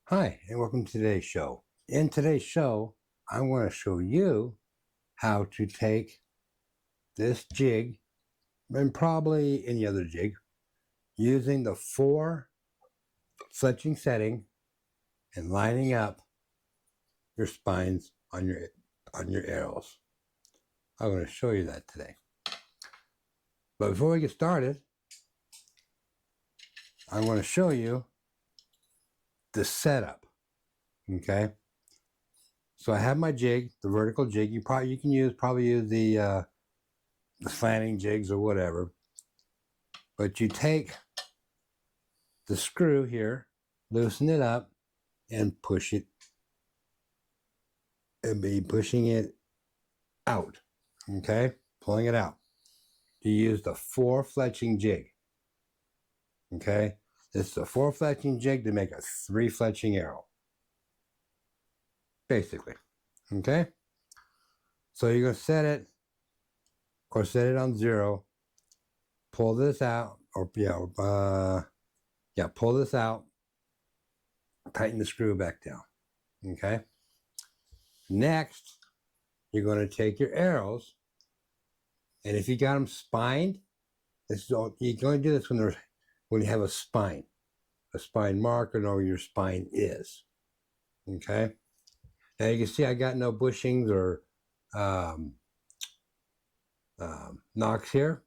Hi, and welcome to today's show. In today's show, I'm going to show you how to take this jig, and probably any other jig, using the 4 fletching setting and lining up your spines on your arrows. I'm going to show you that today. But before we get started, I'm going to show you the setup. Okay, so I have my jig, the vertical jig. You can probably use the slanting jigs or whatever. But you take the screw here, loosen it up, and push it, and be pushing it out. Okay, pulling it out. You use the 4 fletching jig. Okay, this is a 4 fletching jig to make a 3 fletching arrow, basically. Okay, so you're going to set it, of course, set it on 0, pull this out, or pull this out, tighten the screw back down. Okay, next you're going to take your arrows, and if you got them spined, you're going to do this when you have a spine mark, or know where your spine is. Okay, now you can see I got no bushings or knocks here.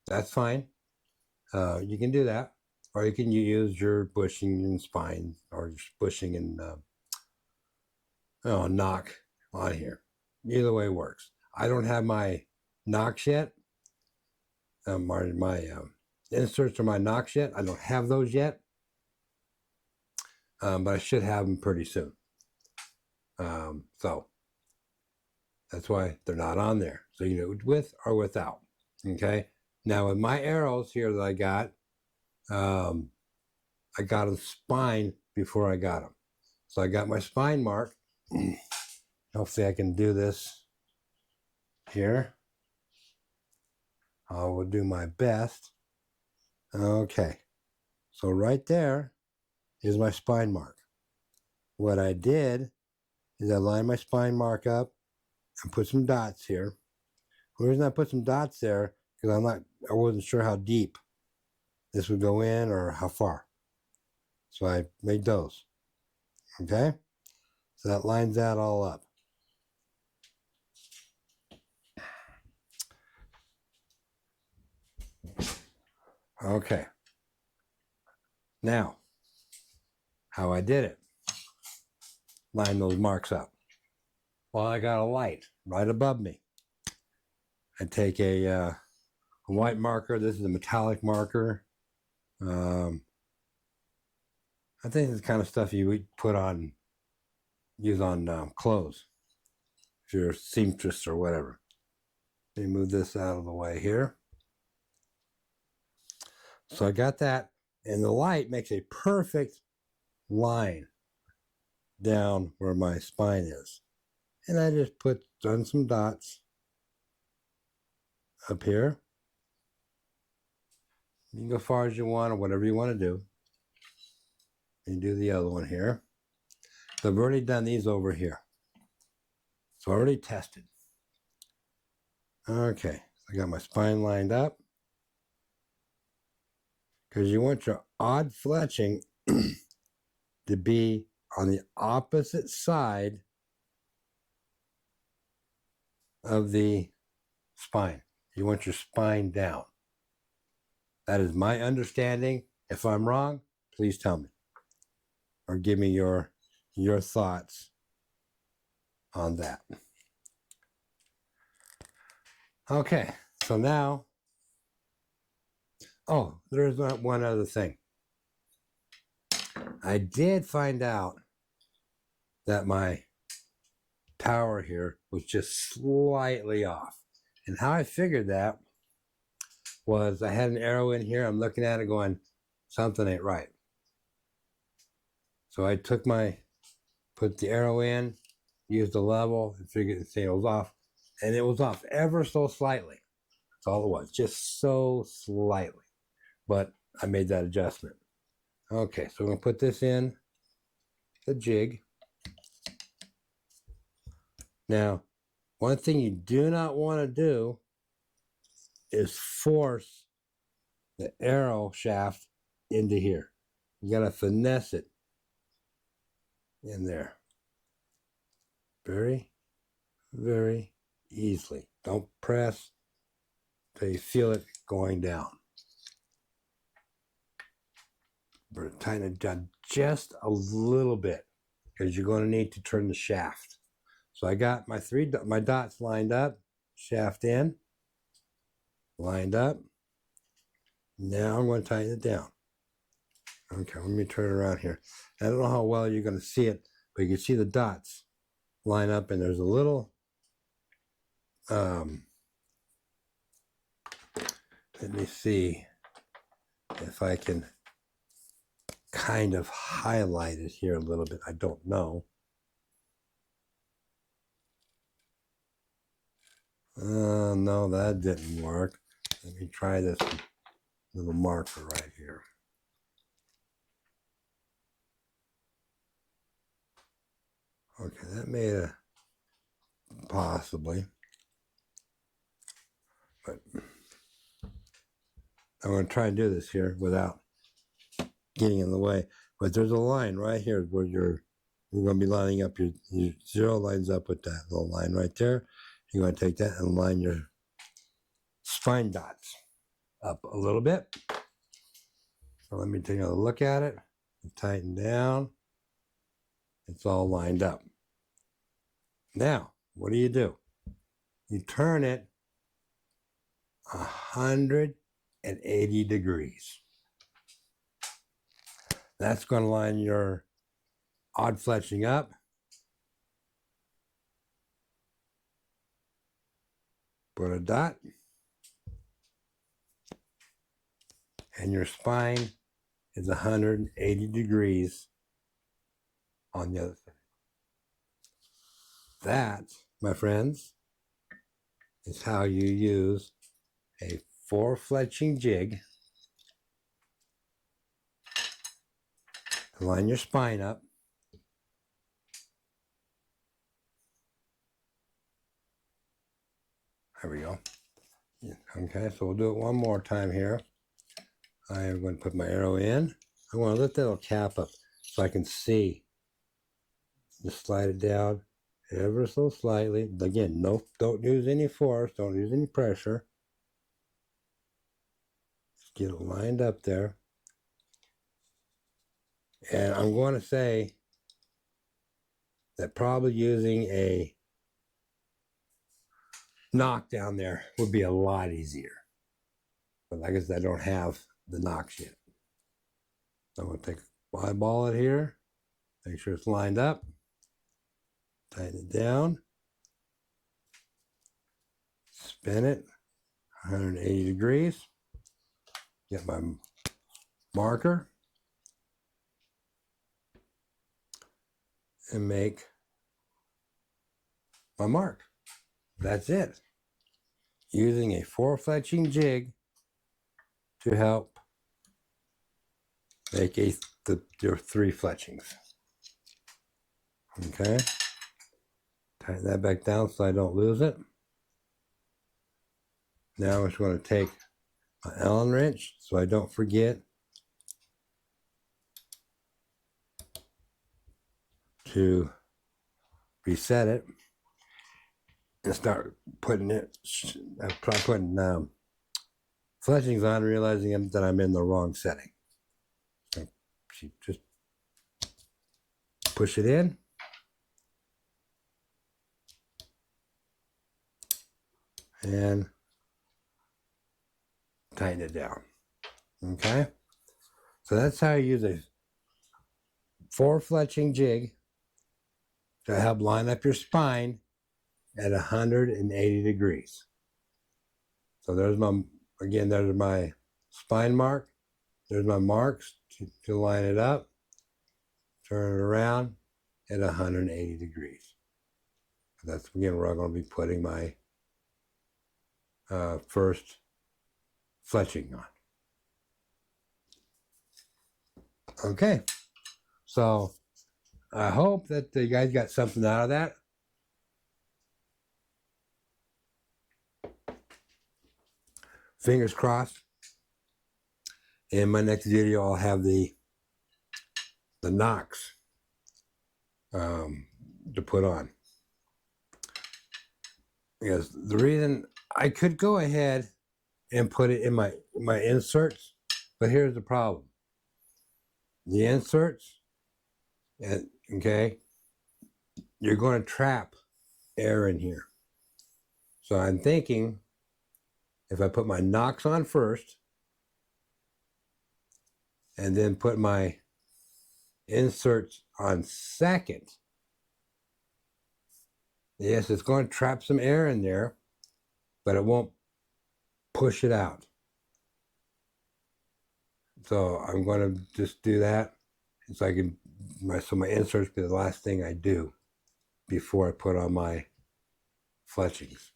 That's fine. You can do that, or you can use your bushing and spine, or just bushing and knock on here. Either way works. I don't have my knocks yet. My inserts or my knocks yet. I don't have those yet, but I should have them pretty soon. So that's why they're not on there. So you know, with or without. Okay. Now with my arrows here that I got a spine before I got them. So I got my spine mark. Hopefully I can do this here. I will do my best. Okay. So right there is my spine mark. What I did is I lined my spine mark up and put some dots here. The reason I put some dots there, because I wasn't sure how deep this would go in or how far. So I made those. Okay? So that lines that all up. Okay. Now, how I did it. Line those marks up. Well, I got a light right above me. I take a white marker. This is a metallic marker. I think it's the kind of stuff you would use on clothes, if you're a seamstress or whatever. Let me move this out of the way here. So I got that, and the light makes a perfect line down where my spine is. And I just done some dots up here. You can go as far as you want, or whatever you want to do. And do the other one here. So I've already done these over here. So I already tested. Okay, so I got my spine lined up. Because you want your odd fletching to be on the opposite side of the spine. You want your spine down. That is my understanding. If I'm wrong, please tell me, or give me your thoughts on that. Okay, so now, oh, there's one other thing. I did find out that my power here was just slightly off. And how I figured that was I had an arrow in here. I'm looking at it going, something ain't right. So I put the arrow in, used the level, and figured the thing was off. and it was off ever so slightly. That's all it was, just so slightly. But I made that adjustment. Okay, so we're going to put this in the jig. Now, one thing you do not want to do is force the arrow shaft into here. You got to finesse it in there. Very, very easily. Don't press until you feel it going down. But tighten it down just a little bit because you're going to need to turn the shaft. So I got my dots lined up, shaft in, lined up. Now I'm going to tighten it down. Okay, let me turn it around here. I don't know how well you're going to see it, but you can see the dots line up, and there's a little, let me see if I can kind of highlight it here a little bit. I don't know. No, that didn't work. Let me try this little marker right here. Okay, that made a possibly, but I'm going to try and do this here without getting in the way. But there's a line right here where you're going to be lining up your zero lines up with that little line right there. You're going to take that and line your spine dots up a little bit. So let me take a look at it. Tighten down. It's all lined up. Now, what do? You turn it 180 degrees. That's going to line your odd fletching up. Put a dot. And your spine is 180 degrees on the other side. That, my friends, is how you use a 4-fletching jig to line your spine up. There we go. Okay, so we'll do it one more time here. I am going to put my arrow in. I want to lift that little cap up so I can see. Just slide it down ever so slightly. Again, no, don't use any force. Don't use any pressure. Just get it lined up there. And I'm going to say that probably using a knock down there would be a lot easier. But like I said, I don't have the nocks yet. So I'm going to take a eyeball it here. Make sure it's lined up. Tighten it down. Spin it 180 degrees. Get my marker. And make my mark. That's it. Using a 4-fletching jig to help make your 3 fletchings. Okay. Tighten that back down so I don't lose it. Now I'm just going to take my Allen wrench so I don't forget to reset it and start putting it. I'm putting fletchings on, realizing that I'm in the wrong setting. So just push it in. And tighten it down. Okay? So that's how you use a 4-fletching jig to help line up your spine at 180 degrees. So there's there's my spine mark. There's my marks to line it up. Turn it around at 180 degrees. That's, again, where I'm going to be putting my first fletching on. Okay, so I hope that you guys got something out of that. Fingers crossed. In my next video, I'll have the nocks to put on. Because the reason I could go ahead and put it in my inserts, but here's the problem. The inserts, and okay, you're going to trap air in here. So I'm thinking if I put my nocks on first and then put my inserts on second, yes, it's going to trap some air in there, but it won't push it out. So I'm going to just do that so I can, so my inserts be the last thing I do before I put on my fletchings.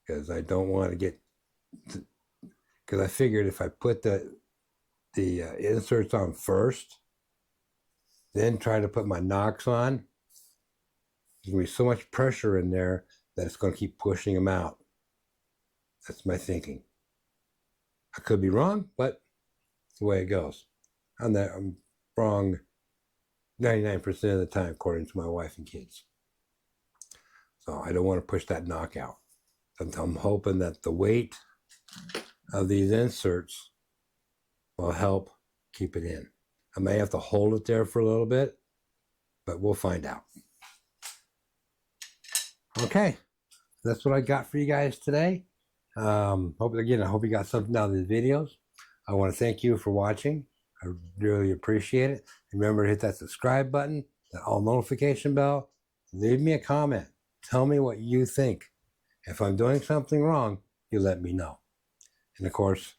Because I don't want to get, because I figured if I put the inserts on first, then try to put my nocks on, there's going to be so much pressure in there that it's going to keep pushing them out. That's my thinking. I could be wrong, but it's the way it goes. I'm wrong 99% of the time, according to my wife and kids. So I don't want to push that knock out. I'm hoping that the weight of these inserts will help keep it in. I may have to hold it there for a little bit, but we'll find out. Okay, that's what I got for you guys today. I hope you got something out of these videos. I want to thank you for watching. I really appreciate it. Remember to hit that subscribe button, that all notification bell. Leave me a comment. Tell me what you think. If I'm doing something wrong, you let me know. And of course,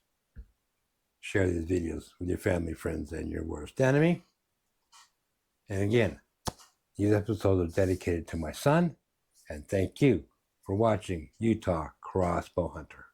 share these videos with your family, friends, and your worst enemy. And again, these episodes are dedicated to my son. And thank you for watching Utah Crossbow Hunter.